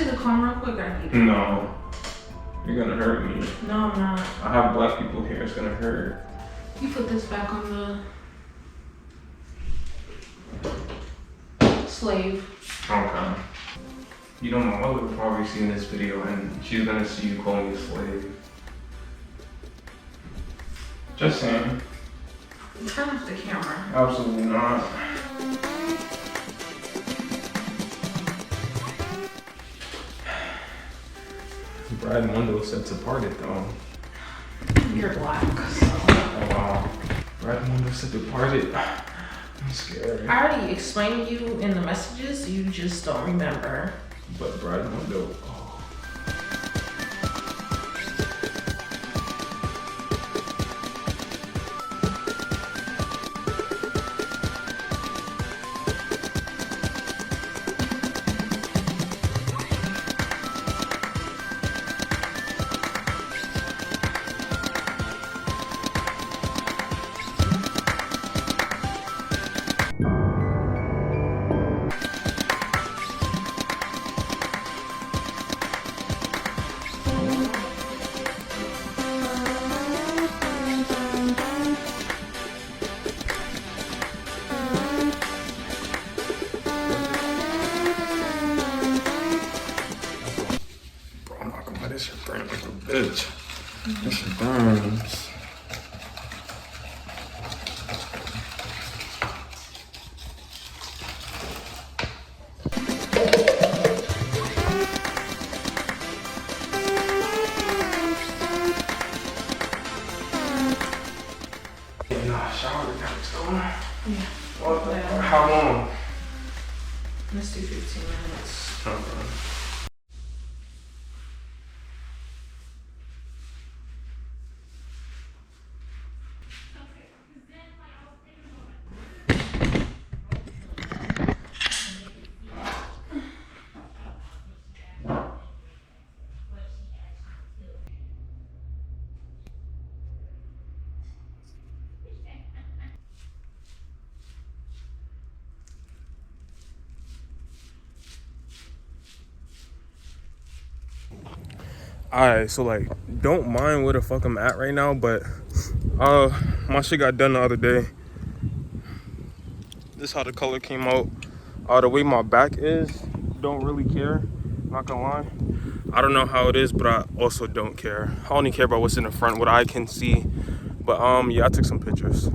see the comb real quick? I need it. No. You're gonna hurt me. No, I'm not. I have black people here, it's gonna hurt. You put this back on the slave. Okay. You know, my mother will probably see this video and she's gonna see you call me a slave. Just saying. Turn off the camera. Absolutely not. Brad Mundo said to part it though. You're black, so. Oh wow. Brad Mundo said to part it. I'm scared. I already explained to you in the messages, you just don't remember. But Brad Mundo. Oh. This shit burn like a bitch. This shit burns. Shower next door. Yeah. What the fuck? How long? Let's do 15 minutes. Okay. Alright, so like, don't mind where the fuck I'm at right now, but my shit got done the other day. This is how the color came out. The way my back is, don't really care, not gonna lie. I don't know how it is, but I also don't care. I only care about what's in the front, what I can see. But yeah, I took some pictures.